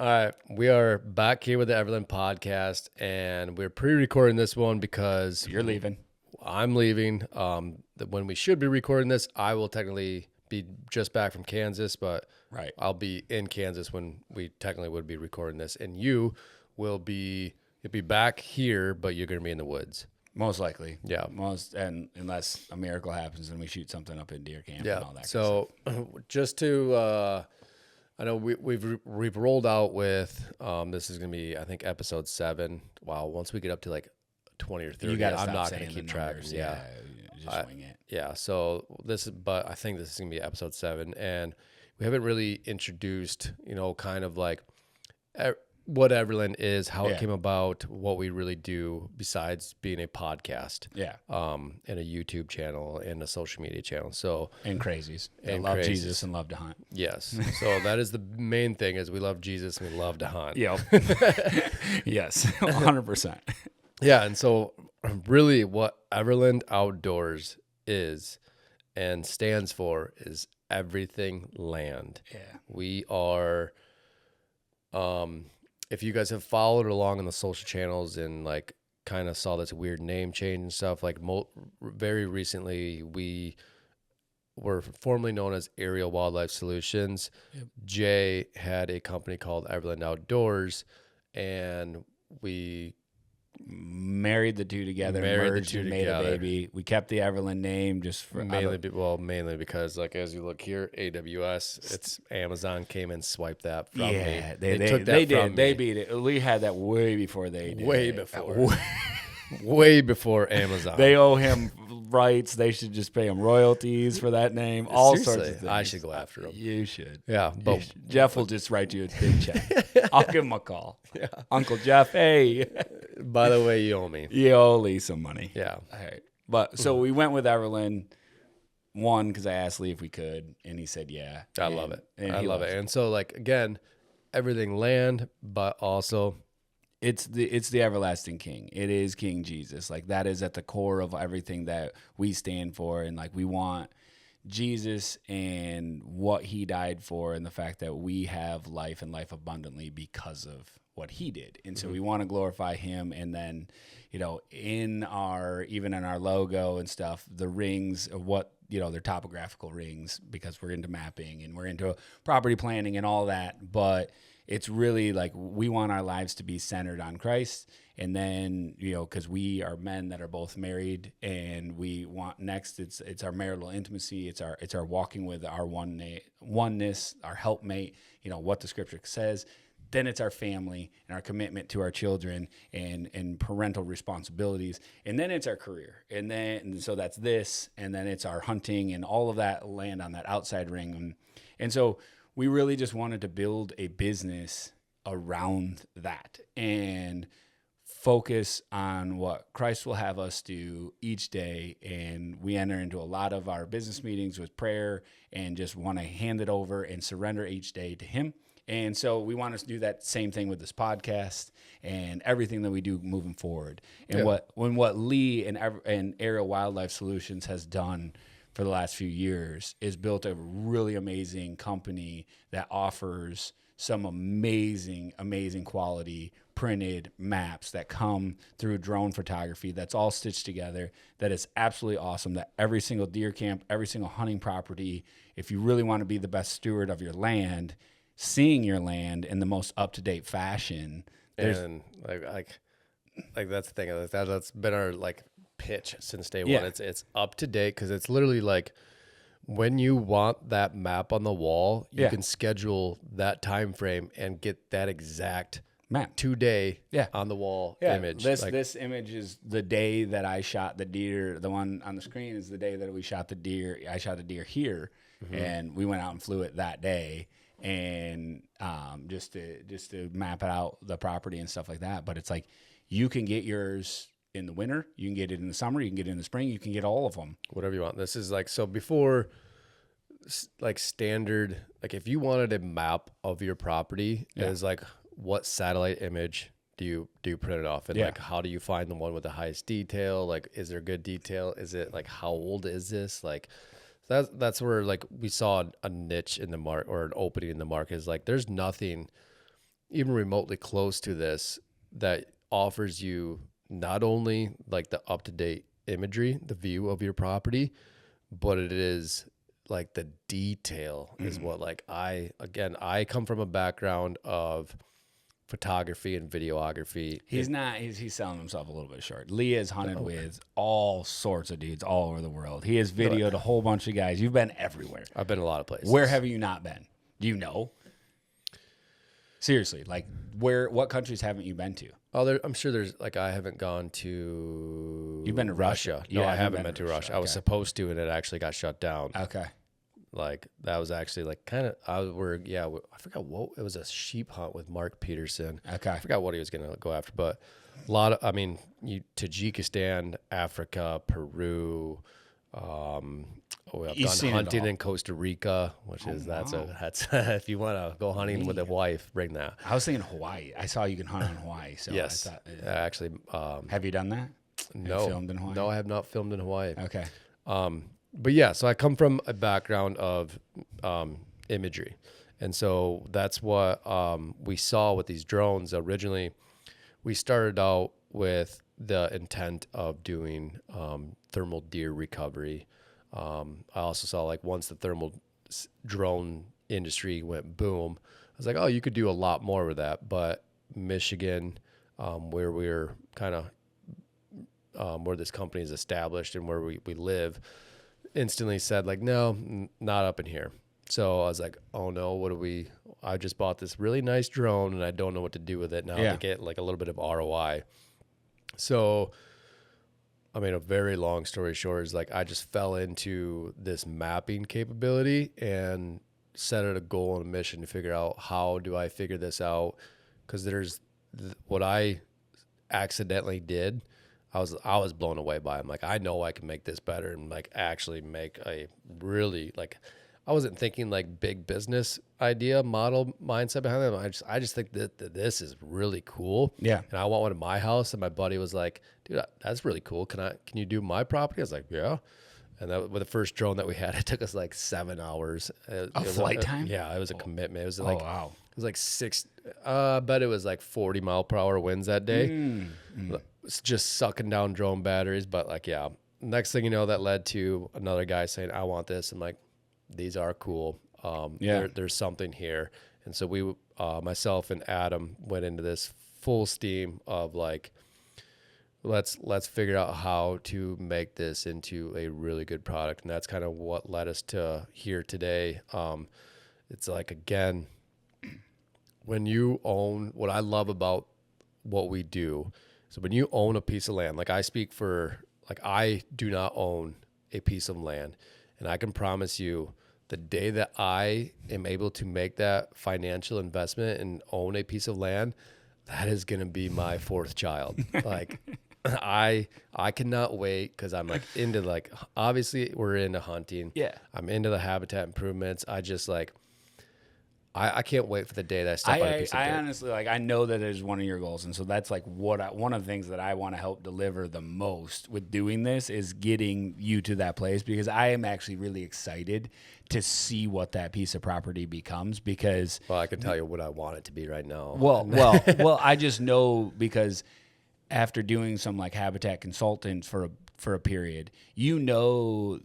All right, we are back here with the Everland podcast, and we're pre-recording this one because You're leaving. I'm leaving. When we should be recording this, I will technically be just back from Kansas, but Right. I'll be in Kansas when we technically would be recording this, and you'll be back here, but you're going to be in the woods. Most likely. Yeah. And unless a miracle happens and we shoot something up in deer camp Yeah. and all that. So just to, I know we've rolled out with, this is going to be, I think, episode 7. Wow. Once we get up to like 20 or 30, I'm not going to keep track. Yeah. Just swing it. Yeah. So but I think this is going to be episode 7, and we haven't really introduced, kind of like what Everland is, how it came about, what we really do besides being a podcast. Yeah. And a YouTube channel and a social media channel. So And crazies. And love crazies. Jesus and love to hunt. yes. So that is the main thing, is we love Jesus and we love to hunt. Yep. Yes. 100%. Yeah. And so really what Everland Outdoors is and stands for is everything land. Yeah. We are, if you guys have followed along on the social channels and like kind of saw this weird name change and stuff, like very recently we were formerly known as Aerial Wildlife Solutions. Yep. Jay had a company called Everland Outdoors, and we Married the two together, Married the merged two and made together. a baby. We kept the Everland name just for mainly because, like, as you look here, AWS, it's Amazon came and swiped that from me. Yeah, They they took that they from did. They me. beat it. We had that way before they did. Way it. before. Way before Amazon. They owe him rights. They should just pay him royalties for that name. All sorts of Seriously, things. I should go after him. You should. Yeah, but Jeff will just write you a big check. I'll give him a call. Yeah. Uncle Jeff, hey, by the way, you owe me. you owe Lee some money. Yeah. All right. But so we went with Everland. One, because I asked Lee if we could, and he said yeah. I love it. And I he love loves it. And so, like, again, everything land, but also It's the everlasting King. It is King Jesus. Like, that is at the core of everything that we stand for, and like we want Jesus and what he died for, and the fact that we have life and life abundantly because of what he did. And so we want to glorify him. And then, even in our logo and stuff, the rings of what, they're topographical rings, because we're into mapping and we're into property planning and all that. But it's really like we want our lives to be centered on Christ. And then, because we are men that are both married, and we want next, it's our marital intimacy. It's our walking with our oneness, our helpmate, what the scripture says. Then it's our family and our commitment to our children and parental responsibilities. And then it's our career. And so that's this. And then it's our hunting, and all of that land on that outside ring. And so we really just wanted to build a business around that and focus on what Christ will have us do each day. And we enter into a lot of our business meetings with prayer and just want to hand it over and surrender each day to him. And so we want to do that same thing with this podcast and everything that we do moving forward. And what Lee and Aerial Wildlife Solutions has done for the last few years is built a really amazing company that offers some amazing, amazing quality printed maps that come through drone photography that's all stitched together, that is absolutely awesome, that every single deer camp, every single hunting property, if you really want to be the best steward of your land, seeing your land in the most up-to-date fashion. And like that's the thing. That's been our pitch since day one. Yeah. It's up to date, because it's literally like when you want that map on the wall, you can schedule that time frame and get that exact map today on the wall image. This image is the day that I shot the deer. The one on the screen is the day that we shot the deer. I shot a deer here, and we went out and flew it that day. And just to map out the property and stuff like that. But it's like you can get yours in the winter, you can get it in the summer, you can get it in the spring, you can get all of them. Whatever you want. This is so before, standard, if you wanted a map of your property, is what satellite image do you print it off? And how do you find the one with the highest detail? Is there good detail? Is it how old is this? That's where we saw a niche in the market, or an opening in the market, is there's nothing even remotely close to this that offers you not only like the up-to-date imagery, the view of your property, but it is like the detail is what like I come from a background of photography and videography. He's selling himself a little bit short. Lee has hunted with all sorts of dudes all over the world. He has videoed a whole bunch of guys. You've been everywhere. I've been a lot of places. Where have you not been? Do you know? Seriously, like what countries haven't you been to? Oh, I'm sure there's like I haven't gone to. You've been to Russia? No, I haven't been to Russia. Okay. I was supposed to, and it actually got shut down. Okay. Like that was actually like kind of I forgot what it was, a sheep hunt with Mark Peterson. Okay. I forgot what he was gonna go after, but a lot of Tajikistan, Africa, Peru. I've gone hunting in Costa Rica, which is that's if you want to go hunting with a wife, bring that. I was thinking Hawaii. I saw you can hunt in Hawaii. So yes, I thought, actually. Have you done that? No, have you filmed in Hawaii? No, I have not filmed in Hawaii. Okay. But yeah, so I come from a background of imagery. And so that's what we saw with these drones. Originally, we started out with the intent of doing thermal deer recovery. I also saw like once the thermal drone industry went boom, I was like, oh, you could do a lot more with that. But Michigan, where we're kind of where this company is established and where we live, instantly said like, no, not up in here. So I was like, oh no, I just bought this really nice drone and I don't know what to do with it now to get like a little bit of ROI. So, I mean, a very long story short is like, I just fell into this mapping capability and set it a goal and a mission to figure out how do I figure this out? Cause there's what I accidentally did. I was blown away by it. I'm like, I know I can make this better and like actually make a really like, I wasn't thinking like big business idea model mindset behind it. I just think that this is really cool. Yeah. And I want one in my house. And my buddy was like, dude, that's really cool. Can you do my property? I was like, yeah. And that with the first drone that we had, it took us like 7 hours. Flight time? Yeah, it was a commitment. It was like, wow. It was like but it was like 40 mile per hour winds that day. It's just sucking down drone batteries. But like, yeah, next thing you know, that led to another guy saying, I want this. I'm like, these are cool. There's something here. And so we, myself and Adam went into this full steam of like, let's figure out how to make this into a really good product. And that's kind of what led us to here today. It's like, again, when you own, what I love about what we do, so when you own a piece of land, like I speak for, like I do not own a piece of land, and I can promise you the day that I am able to make that financial investment and own a piece of land, that is going to be my fourth child. Like I cannot wait, because I'm like into like, obviously we're into hunting. Yeah. I'm into the habitat improvements. I just like, I can't wait for the day that I step on a piece of dirt. I honestly, like, I know that is one of your goals. And so that's like one of the things that I want to help deliver the most with doing this is getting you to that place, because I am actually really excited to see what that piece of property becomes, because. Well, I can tell you what I want it to be right now. Well, I just know, because after doing some like habitat consultants for a period, you know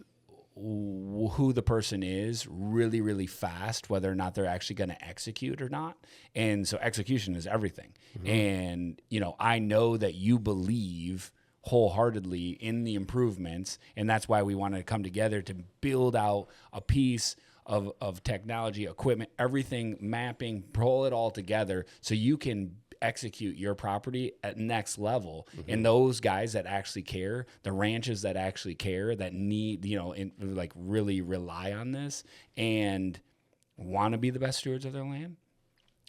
who the person is really, really fast, whether or not they're actually going to execute or not. And so execution is everything. Mm-hmm. And, I know that you believe wholeheartedly in the improvements, and that's why we wanted to come together to build out a piece of technology, equipment, everything, mapping, pull it all together so you can execute your property at next level. Mm-hmm. And those guys that actually care, the ranches that actually care, that need, like really rely on this and want to be the best stewards of their land.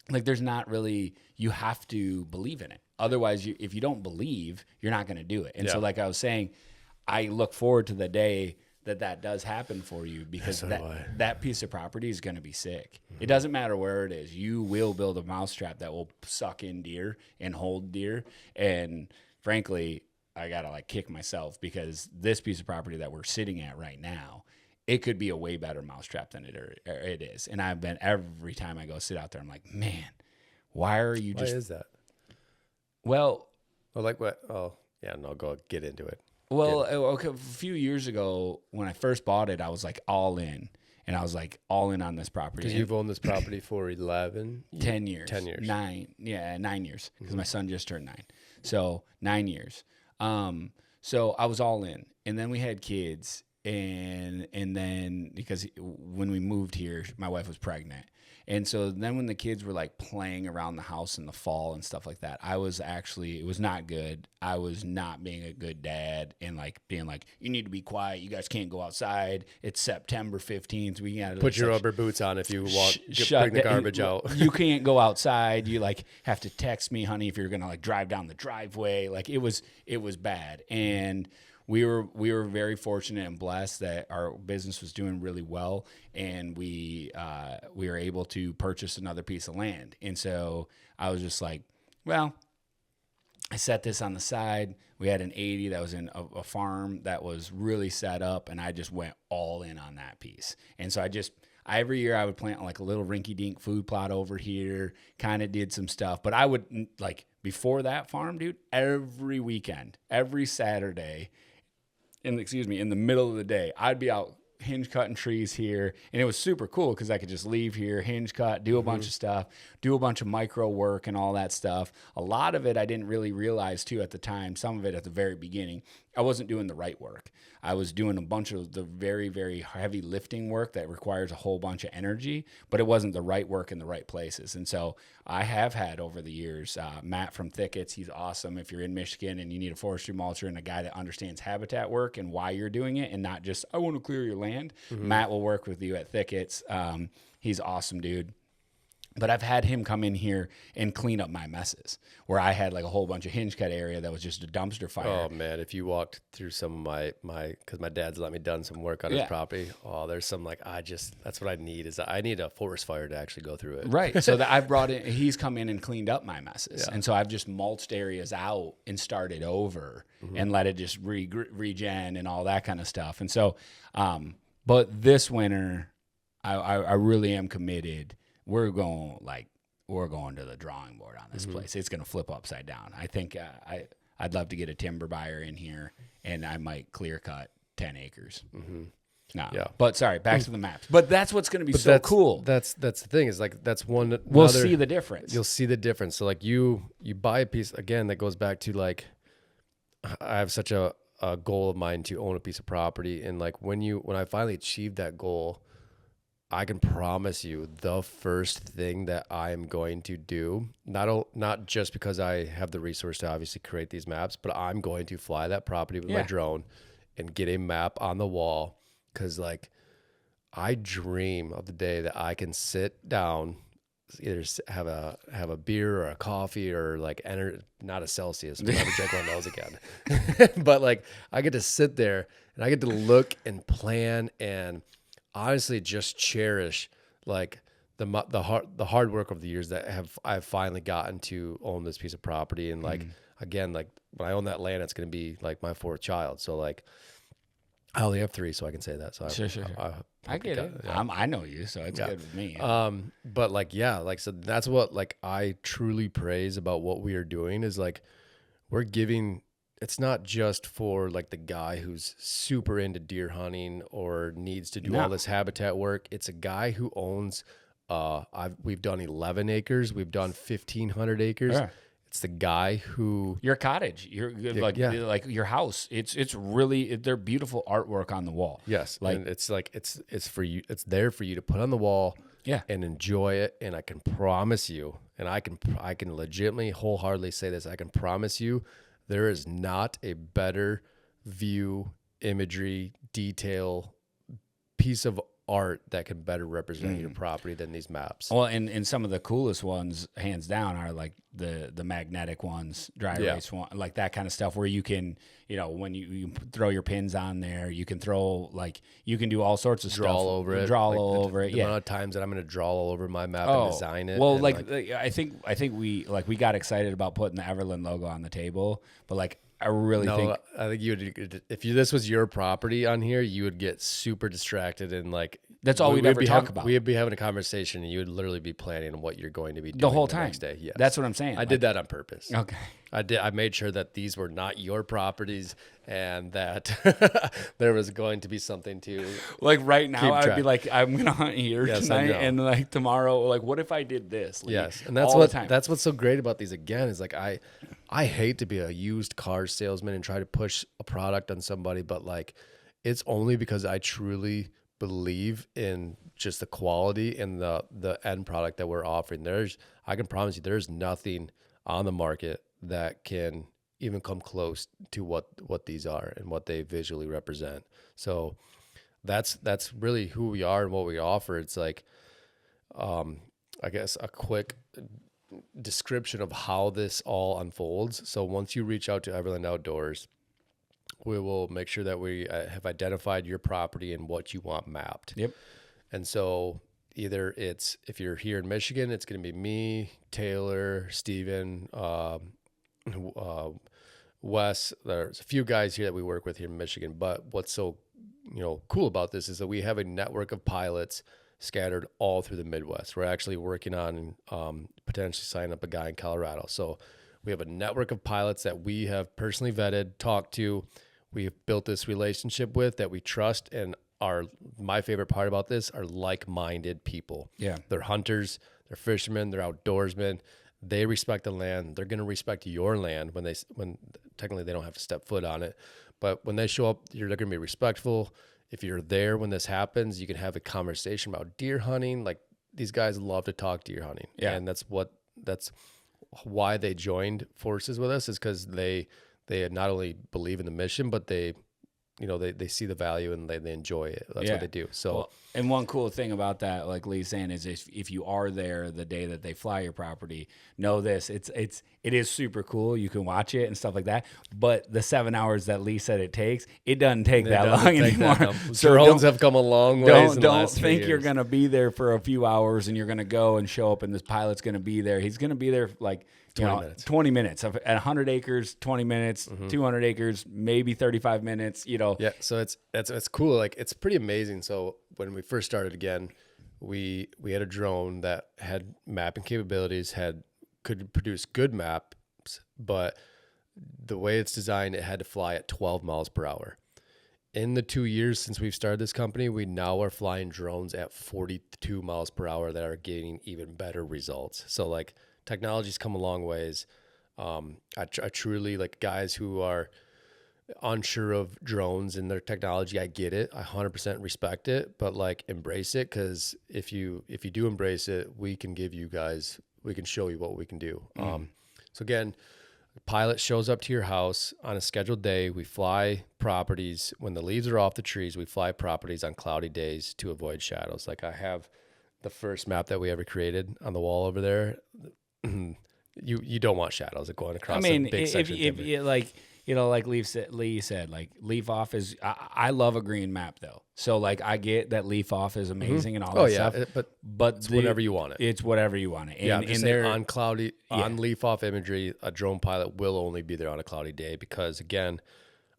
Like there's not really, you have to believe in it. Otherwise, if you don't believe, you're not going to do it. And so like I was saying, I look forward to the day that does happen for you, because that piece of property is going to be sick. Mm-hmm. It doesn't matter where it is. You will build a mousetrap that will suck in deer and hold deer. And frankly, I got to like kick myself, because this piece of property that we're sitting at right now, it could be a way better mousetrap than it is. And every time I go sit out there, I'm like, man, Why are you Why just? is that? Well, Or like what? Oh, yeah, no, go get into it. well, okay. A few years ago, when I first bought it, I was like all in, and I was like all in on this property. Because you've owned this property for 11, 10 years. 10 years. 9 years, because my son just turned 9. So 9 years. So I was all in, and then we had kids, and then because when we moved here, my wife was pregnant. And so then when the kids were like playing around the house in the fall and stuff like that, it was not good. I was not being a good dad and like being like, you need to be quiet. You guys can't go outside. It's September 15th. We got to Put your rubber boots on if you want bring the garbage out. You can't go outside. You like have to text me, honey, if you're going to like drive down the driveway. Like it was bad. And we were very fortunate and blessed that our business was doing really well, and we were able to purchase another piece of land. And so I was just like, well, I set this on the side. We had an 80 that was in a farm that was really set up, and I just went all in on that piece. And so every year I would plant like a little rinky-dink food plot over here, kind of did some stuff. But I would, like, before that farm, dude, every weekend, every Saturday, in the middle of the day, I'd be out hinge cutting trees here, and it was super cool because I could just leave here, hinge cut, do a bunch of stuff, do a bunch of micro work and all that stuff. A lot of it I didn't really realize too at the time. Some of it at the very beginning, I wasn't doing the right work. I was doing a bunch of the very, very heavy lifting work that requires a whole bunch of energy, but it wasn't the right work in the right places. And so I have had over the years, Matt from Thickets, he's awesome. If you're in Michigan and you need a forestry mulcher and a guy that understands habitat work and why you're doing it and not just, I want to clear your land, Matt will work with you at Thickets. He's awesome, dude. But I've had him come in here and clean up my messes where I had like a whole bunch of hinge cut area that was just a dumpster fire. Oh man, if you walked through some of because my dad's let me done some work on his property. Oh, there's some like, that's what I need I need a forest fire to actually go through it. Right. So that I've brought in, he's come in and cleaned up my messes. Yeah. And so I've just mulched areas out and started over and let it just regen and all that kind of stuff. And so, but this winter, I really am committed. We're going to the drawing board on this place. It's going to flip upside down. I think I'd love to get a timber buyer in here, and I might clear cut 10 acres. No, yeah. But sorry, back to the maps. But that's what's going to be so cool. That's the thing is like that's one. We'll see the difference. You'll see the difference. So like you buy a piece again that goes back to like I have such a goal of mine to own a piece of property, and like when I finally achieved that goal, I can promise you the first thing that I'm going to do, not just because I have the resource to obviously create these maps, but I'm going to fly that property with my drone and get a map on the wall. Cause like I dream of the day that I can sit down, either have a beer or a coffee or like not a Celsius, but never drink one of those again. But like I get to sit there and I get to look and plan and honestly just cherish like the hard work of the years that I've finally gotten to own this piece of property. And like again, like when I own that land, it's going to be like my 4th child. So like I only have 3, so I can say that. So sure. I get it. Yeah. I know you, so it's good with me. But like, yeah, like, so that's what like I truly praise about what we are doing is like, we're giving, it's not just for like the guy who's super into deer hunting or needs to do all this habitat work. It's a guy who owns, we've done 11 acres. We've done 1,500 acres. Yeah. It's the guy who your cottage, like your house. It's really they're beautiful artwork on the wall. Yes, like and it's like it's for you. It's there for you to put on the wall. Yeah, and enjoy it. And I can promise you, and I can legitimately, wholeheartedly say this. I can promise you, there is not a better view, imagery, detail, piece of art that can better represent your property than these maps. Well, and some of the coolest ones, hands down, are like the magnetic ones, dry erase one, like that kind of stuff where you can, when you throw your pins on there, you can throw you can do all sorts of draw stuff. All over it. Draw all over it. The amount of times that I'm going to draw all over my map and design it. Well, I think we got excited about putting the Everland logo on the table, but I really think you would, if this was your property on here, you would get super distracted and That's all we'd ever talk about. We'd be having a conversation, and you would literally be planning what you're going to be doing the whole time. Next day. Yes. That's what I'm saying. I did that on purpose. Okay. I made sure that these were not your properties, and that there was going to be something to like right now. I'd be like, I'm gonna hunt here tonight, and like tomorrow, like what if I did this? Like, yes, and that's what's so great about these. Again, is like I hate to be a used car salesman and try to push a product on somebody, but like it's only because I truly believe in just the quality and the end product that we're offering. I can promise you there's nothing on the market that can even come close to what these are and what they visually represent. So that's really who we are and what we offer. It's like I guess a quick description of how this all unfolds. So once you reach out to Everland Outdoors, we will make sure that we have identified your property and what you want mapped. Yep. And so either if you're here in Michigan, it's going to be me, Taylor, Steven, Wes. There's a few guys here that we work with here in Michigan. But what's so cool about this is that we have a network of pilots scattered all through the Midwest. We're actually working on potentially signing up a guy in Colorado. So we have a network of pilots that we have personally vetted, talked to, we have built this relationship with, that we trust, and my favorite part about this are like-minded people. Yeah. They're hunters, they're fishermen, they're outdoorsmen. They respect the land. They're going to respect your land when technically they don't have to step foot on it. But when they show up, they're going to be respectful. If you're there when this happens, you can have a conversation about deer hunting. Like, these guys love to talk deer hunting. Yeah. And that's why they joined forces with us, is because they not only believe in the mission, but they see the value and they enjoy it. That's what they do. So, and one cool thing about that, like Lee's saying, is if you are there the day that they fly your property, know this, it is super cool. You can watch it and stuff like that. But the 7 hours that Lee said it takes, it doesn't take that long anymore. So drones have come a long way. Don't think you're going to be there for a few hours and you're going to go and show up and this pilot's going to be there. He's going to be there like 20 minutes at 100 acres, 20 minutes, 200 acres, maybe 35 minutes, Yeah. So it's cool. Like, it's pretty amazing. So when we first started, again, we had a drone that had mapping capabilities, could produce good maps, but the way it's designed, it had to fly at 12 miles per hour. In the 2 years since we've started this company, we now are flying drones at 42 miles per hour that are getting even better results. So like, technology's come a long ways. I truly, like, guys who are unsure of drones and their technology, I get it. I 100% respect it, but like, embrace it, because if you do embrace it, we can show you what we can do. So again, the pilot shows up to your house on a scheduled day. We fly properties when the leaves are off the trees. We fly properties on cloudy days to avoid shadows. Like, I have the first map that we ever created on the wall over there. You don't want shadows going across. I mean, if like Lee said, like, leaf off is. I love a green map though. So like, I get that leaf off is amazing and all that stuff. But it's whatever you want it. It's whatever you want it. And on leaf off imagery, a drone pilot will only be there on a cloudy day, because again,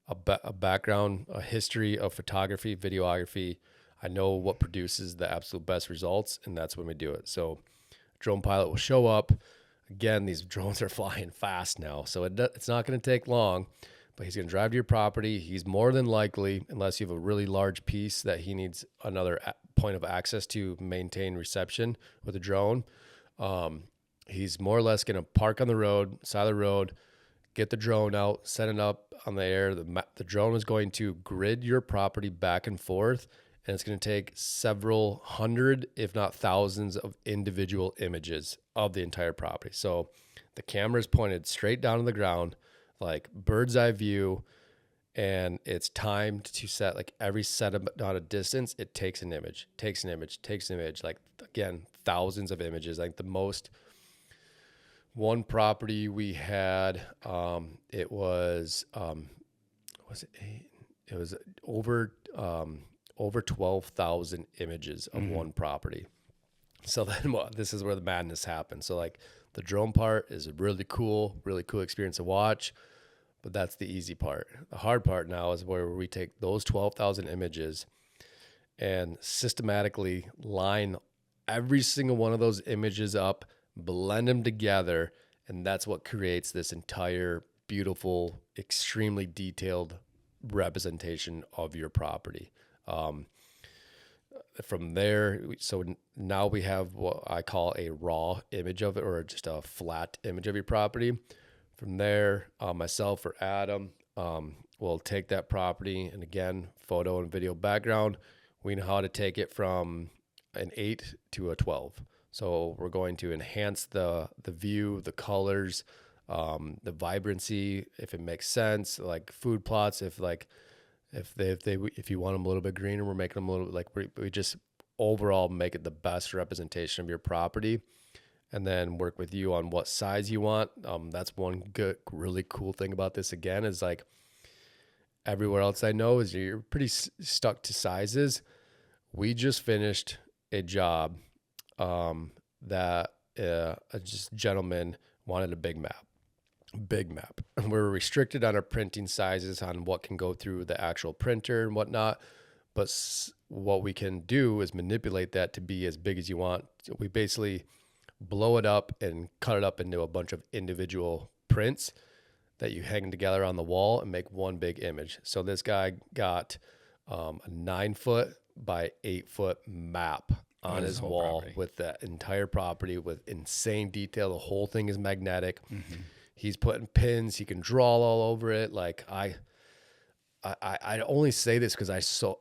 a background, a history of photography, videography. I know what produces the absolute best results, and that's when we do it. So, drone pilot will show up. Again, these drones are flying fast now, so it's not going to take long, but he's going to drive to your property. He's more than likely, unless you have a really large piece that he needs another point of access to maintain reception with a drone, he's more or less going to park on the road, side of the road, get the drone out, set it up on the air. The drone is going to grid your property back and forth, and it's going to take several hundred, if not thousands, of individual images of the entire property. So the camera is pointed straight down to the ground, like bird's eye view, and it's timed to set, like, every set amount of distance, it takes an image, like, again, thousands of images. Like, the most, one property we had, it was over 12,000 images of one property. So then this is where the madness happens. So like, the drone part is a really cool experience to watch, but that's the easy part. The hard part now is where we take those 12,000 images and systematically line every single one of those images up, blend them together, and that's what creates this entire beautiful, extremely detailed representation of your property. From there, so now we have what I call a raw image of it, or just a flat image of your property. From there, myself or Adam will take that property, and again, photo and video background. We know how to take it from an 8 to a 12. So we're going to enhance the view, the colors, the vibrancy, if it makes sense, like food plots, if you want them a little bit greener, we're making them a little, like we just overall make it the best representation of your property, and then work with you on what size you want. That's one good, really cool thing about this, again, is like everywhere else I know is you're pretty stuck to sizes. We just finished a job that just gentleman wanted a big map. We're restricted on our printing sizes on what can go through the actual printer and whatnot. But what we can do is manipulate that to be as big as you want. We basically blow it up and cut it up into a bunch of individual prints that you hang together on the wall and make one big image. So this guy got a 9-foot by 8-foot map on his wall property, with that entire property with insane detail. The whole thing is magnetic. Mm-hmm. He's putting pins. He can draw all over it. Like I only say this because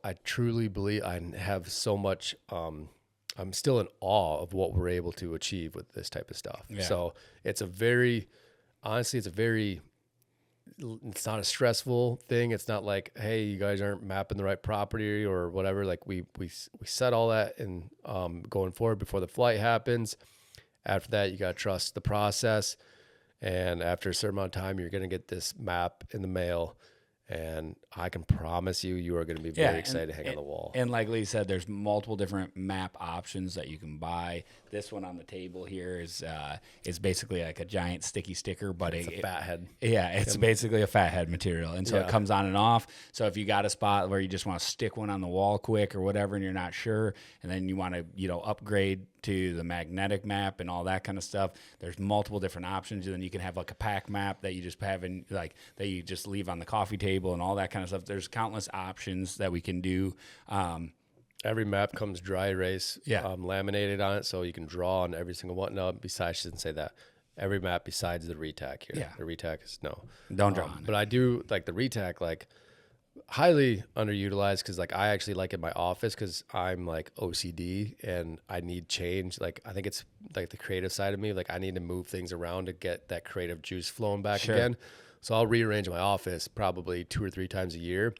I truly believe I have so much. I'm still in awe of what we're able to achieve with this type of stuff. Yeah. So it's it's not a stressful thing. It's not like, hey, you guys aren't mapping the right property or whatever. Like we set all that in going forward before the flight happens. After that, you got to trust the process. And after a certain amount of time, you're going to get this map in the mail. And I can promise you are going to be very excited to hang on the wall. And like Lee said, there's multiple different map options that you can buy. This one on the table here is basically like a giant sticky sticker, but it's a fat head. Yeah, it's basically a fat head material. And so it comes on and off. So if you got a spot where you just want to stick one on the wall quick or whatever and you're not sure, and then you want to, upgrade to the magnetic map and all that kind of stuff, there's multiple different options. And then you can have like a pack map that you just have in, like, that you just leave on the coffee table and all that kind of stuff. There's countless options that we can do. Every map comes dry erase, laminated on it, so you can draw on every single one. No, besides, I shouldn't say that. Every map besides the retac here. Yeah. The retac is no. Don't draw on it. But I do like the retac, like highly underutilized, because like I actually like it in my office because I'm like OCD and I need change. Like I think it's like the creative side of me. Like I need to move things around to get that creative juice flowing back again. So I'll rearrange my office probably 2 or 3 times a year.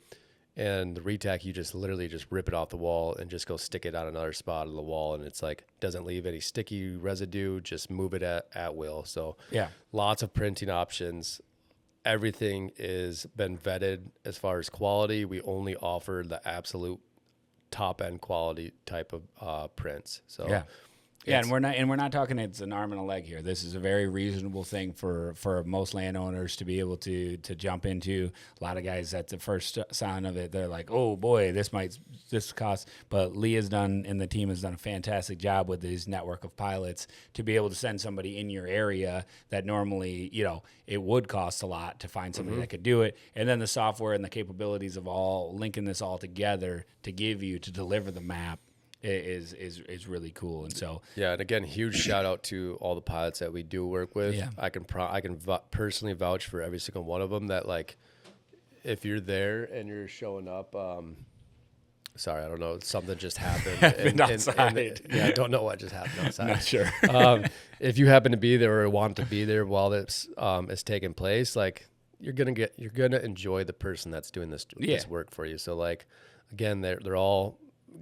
And the retac, you just literally just rip it off the wall and just go stick it on another spot of the wall. And it's like, doesn't leave any sticky residue, just move it at will. So lots of printing options. Everything is been vetted as far as quality. We only offer the absolute top end quality type of prints. So and we're not talking it's an arm and a leg here. This is a very reasonable thing for most landowners to be able to jump into. A lot of guys at the first sign of it, they're like, oh boy, this costs. But Lee has done, and the team has done a fantastic job with his network of pilots to be able to send somebody in your area that normally, it would cost a lot to find somebody that could do it. And then the software and the capabilities of all linking this all together to deliver the map is really cool. And so and again, huge shout out to all the pilots that we do work with. I can personally vouch for every single one of them that, like, if you're there and you're showing up, sorry, I don't know, something just happened outside. I don't know what just happened outside. Not sure. If you happen to be there or want to be there while this is taking place, like you're gonna enjoy the person that's doing this work for you. So like, again, they're all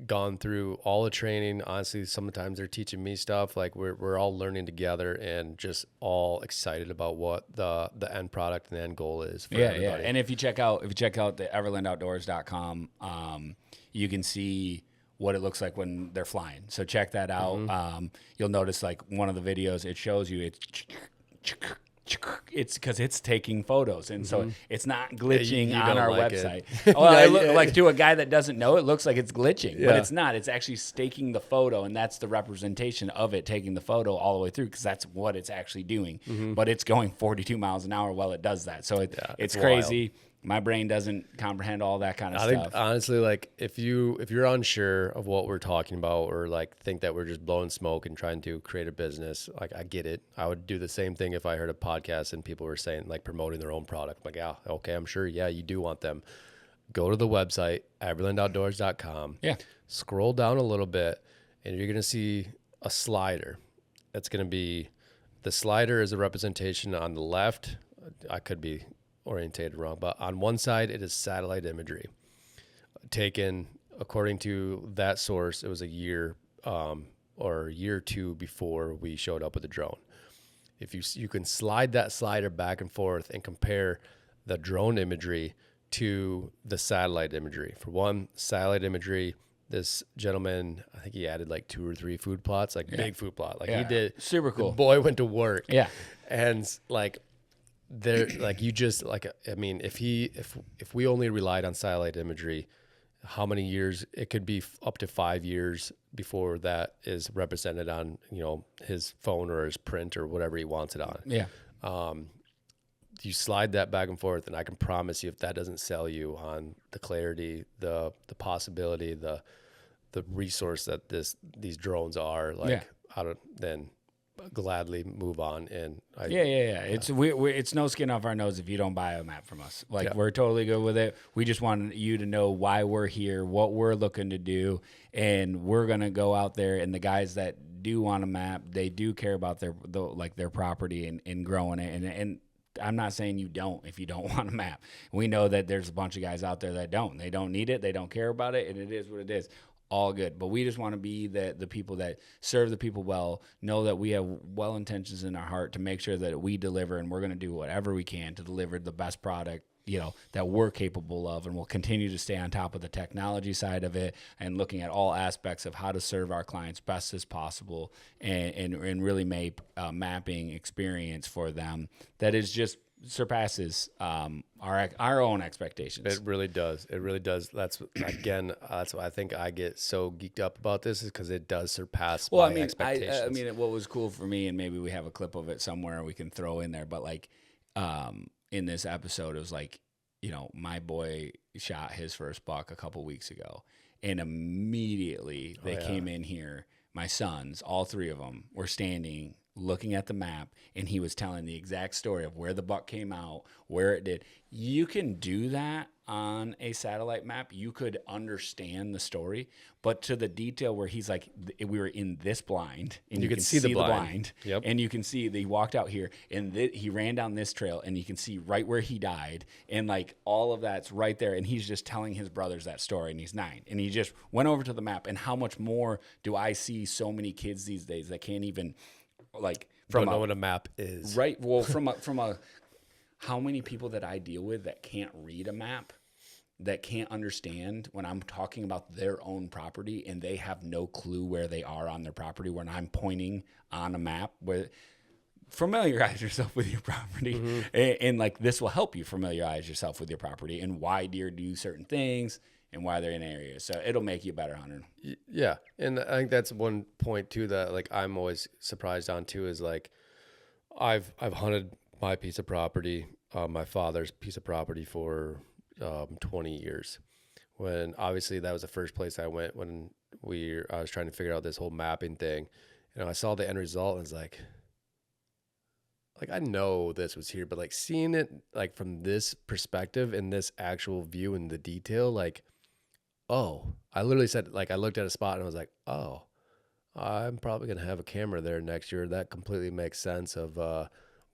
gone through all the training. Honestly, sometimes they're teaching me stuff. Like we're all learning together and just all excited about what the end product and the end goal is for everybody. And if you check out the everlandoutdoors.com, you can see what it looks like when they're flying. So check that out. You'll notice, like, one of the videos, it shows you it's because it's taking photos, and so it's not glitching you on don't our like website. it. Well, I look like to a guy that doesn't know, it looks like it's glitching, but Yeah. it's not. It's actually staking the photo, and that's the representation of it taking the photo all the way through, because that's what it's actually doing. But it's going 42 miles an hour while it does that, so it's crazy. My brain doesn't comprehend all that kind of I stuff. think honestly, like if you're unsure of what we're talking about, or like think that we're just blowing smoke and trying to create a business, like I get it. I would do the same thing if I heard a podcast and people were saying like promoting their own product. I'm like, yeah, okay, I'm sure. Yeah, you do want them. Go to the website, everlandoutdoors.com. Yeah. Scroll down a little bit, and you're gonna see a slider. That's gonna be the slider is a representation on the left. I could be orientated wrong, but on one side it is satellite imagery taken according to that source. It was a year or a year or two before we showed up with the drone. If you can slide that slider back and forth and compare the drone imagery to the satellite imagery. For one, satellite imagery, this gentleman, I think he added like 2 or 3 food plots, like big food plot. Like he did. Super cool. The boy went to work. Yeah. And like there, like you just like, I mean, if we only relied on satellite imagery, how many years? It could be up to 5 years before that is represented on, his phone or his print or whatever he wants it on. Yeah. You slide that back and forth, and I can promise you, if that doesn't sell you on the clarity, the possibility, the resource that these drones are, like, then gladly move on. And It's it's no skin off our nose if you don't buy a map from us. Like we're totally good with it. We just want you to know why we're here, what we're looking to do, and we're gonna go out there. And the guys that do want a map, they do care about their property and growing it. And I'm not saying you don't if you don't want a map. We know that there's a bunch of guys out there that don't. They don't need it. They don't care about it, and it is what it is. All good. But we just want to be the people that serve the people well, know that we have well intentions in our heart to make sure that we deliver, and we're going to do whatever we can to deliver the best product, that we're capable of, and we'll continue to stay on top of the technology side of it and looking at all aspects of how to serve our clients best as possible and really make a mapping experience for them that is just surpasses our own expectations. It really does. It really does. That's why I think I get so geeked up about this, is because it does surpass my expectations. I mean, what was cool for me, and maybe we have a clip of it somewhere we can throw in there, but like in this episode, it was like, my boy shot his first buck a couple weeks ago, and immediately they came in here. My sons, all 3 of them, were standing looking at the map, and he was telling the exact story of where the buck came out, where it did. You can do that on a satellite map. You could understand the story, but to the detail where he's like, we were in this blind, and you can see the blind. Yep. And you can see that he walked out here, and he ran down this trail, and you can see right where he died, and like all of that's right there. And he's just telling his brothers that story, and he's 9, and he just went over to the map. And how much more do I see so many kids these days that can't even don't know what a map is, right? Well, from a how many people that I deal with that can't read a map, that can't understand when I'm talking about their own property, and they have no clue where they are on their property when I'm pointing on a map. Where familiarize yourself with your property, and like this will help you familiarize yourself with your property and why deer do certain things and why they're in areas. So it'll make you a better hunter. Yeah. And I think that's one point too that like I'm always surprised on too, is like I've hunted my piece of property, my father's piece of property for 20 years. When obviously that was the first place I went when I was trying to figure out this whole mapping thing. I saw the end result and was like I know this was here, but like seeing it like from this perspective and this actual view and the detail, like, oh, I literally said, like, I looked at a spot and I was like, oh, I'm probably going to have a camera there next year. That completely makes sense of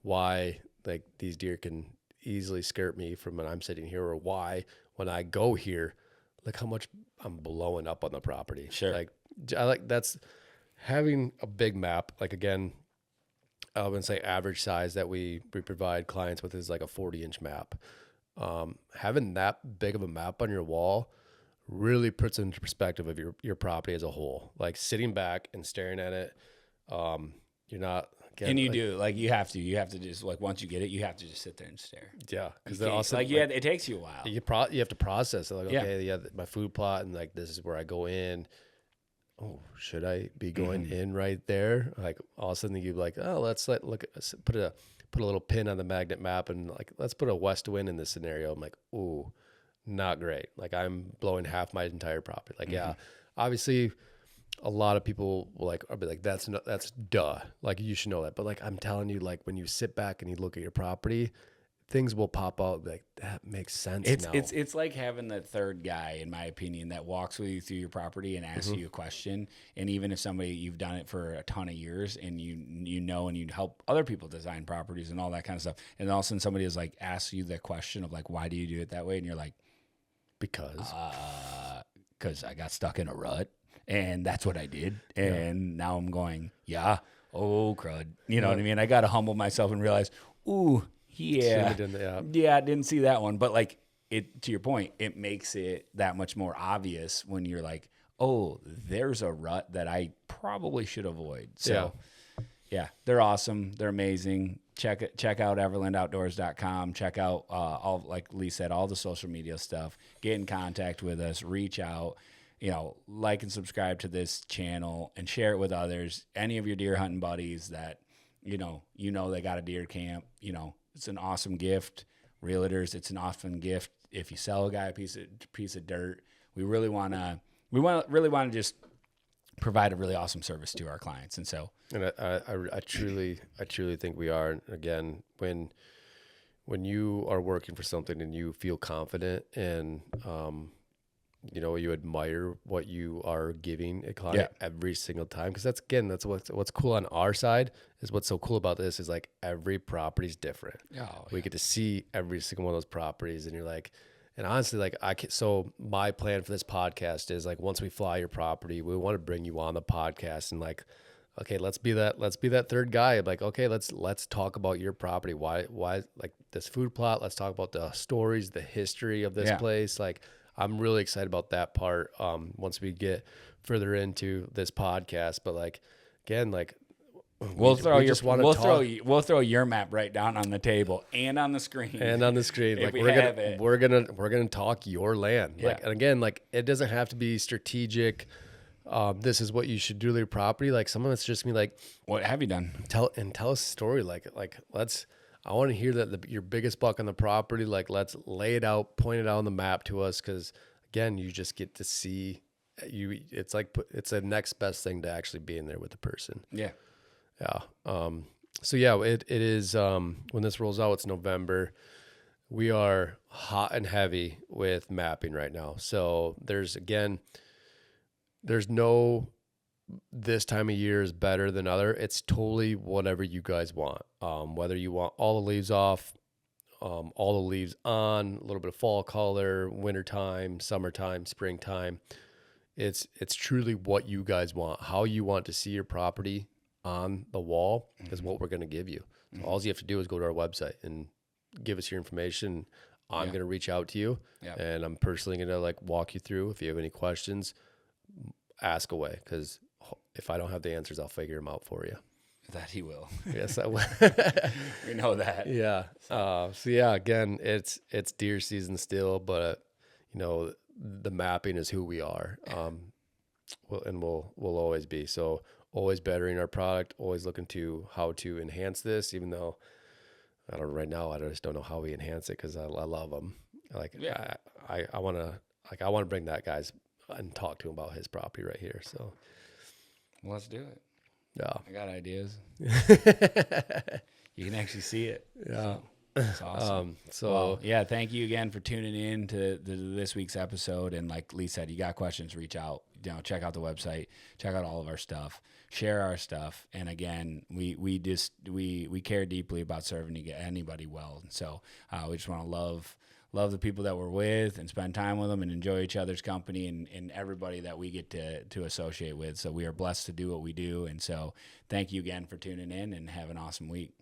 why like these deer can easily skirt me from when I'm sitting here, or why when I go here, look how much I'm blowing up on the property. Sure. Like I like that's having a big map. Like again, I wouldn't say average size that we provide clients with is like a 40-inch map. Having that big of a map on your wall really puts into perspective of your property as a whole. Like sitting back and staring at it, you're not again, and you do like you have to just like once you get it, you have to just sit there and stare. Yeah, because then also like yeah, it takes you a while. You have to process it. Like okay, yeah, my food plot, and like this is where I go in. Oh, should I be going in right there? Like all of a sudden you like, oh, let's put a little pin on the magnet map, and like let's put a west wind in this scenario. I'm like, ooh, not great. Like I'm blowing half my entire property. Like yeah, obviously a lot of people will like, I'll be like, that's duh. Like you should know that. But like I'm telling you, like when you sit back and you look at your property, things will pop out like that makes sense. It's like having that third guy, in my opinion, that walks with you through your property and asks you a question. And even if you've done it for a ton of years and you know and you help other people design properties and all that kind of stuff, and all of a sudden somebody is like asks you the question of like, why do you do it that way? And you're like, because I got stuck in a rut and that's what I did. And now I'm going, oh crud. You know what I mean? I got to humble myself and realize, ooh, yeah, I didn't see that one. But like to your point, it makes it that much more obvious when you're like, oh, there's a rut that I probably should avoid. So yeah, they're awesome. They're amazing. Check out everlandoutdoors.com. Check out all, like Lee said, all the social media stuff. Get in contact with us. Reach out. Like and subscribe to this channel and share it with others. Any of your deer hunting buddies that they got a deer camp. It's an awesome gift. Realtors, it's an awesome gift. If you sell a guy a piece of dirt, we really want to just provide a really awesome service to our clients. And so, and I truly think we are. Again, when you are working for something and you feel confident and you admire what you are giving a client every single time, because that's what's cool on our side. Is what's so cool about this is like every property's different. We get to see every single one of those properties, and you're like, and honestly, like so my plan for this podcast is like once we fly your property, we want to bring you on the podcast and like, okay, let's be that third guy. Like, okay, let's talk about your property. Why like this food plot? Let's talk about the stories, the history of this place. Like, I'm really excited about that part. Once we get further into this podcast, but like, again, like we'll throw your map right down on the table and on the screen. Like we're gonna talk your land. Yeah. Like, and again, like it doesn't have to be strategic. This is what you should do to your property. Like some of it's just me like, what have you done? Tell us a story. Like I want to hear that your biggest buck on the property. Like let's lay it out, point it out on the map to us. Cause again, you just get to see it's like, it's the next best thing to actually being there with the person. Yeah. Yeah. So yeah, it is, when this rolls out, it's November. We are hot and heavy with mapping right now. So there's no, this time of year is better than other. It's totally whatever you guys want. Whether you want all the leaves off, all the leaves on, a little bit of fall color, wintertime, summertime, springtime. It's truly what you guys want. How you want to see your property on the wall is what we're going to give you. So all you have to do is go to our website and give us your information. I'm going to reach out to you and I'm personally going to like walk you through. If you have any questions, ask away. Cause if I don't have the answers, I'll figure them out for you. That he will. Yes, I will. We know that. Yeah. So yeah, again, it's deer season still, but the mapping is who we are. We'll always be. So always bettering our product, always looking to how to enhance this, even though right now, I just don't know how we enhance it. Cause I love them. Like, I want to bring that guys and talk to him about his property right here. So let's do it. Yeah. I got ideas. You can actually see it. Yeah. So, that's awesome. Thank you again for tuning in to this week's episode. And like Lee said, you got questions, reach out, check out the website, check out all of our stuff, share our stuff. And again, we care deeply about serving anybody well. So we just want to love the people that we're with and spend time with them and enjoy each other's company and everybody that we get to associate with. So we are blessed to do what we do. And so thank you again for tuning in and have an awesome week.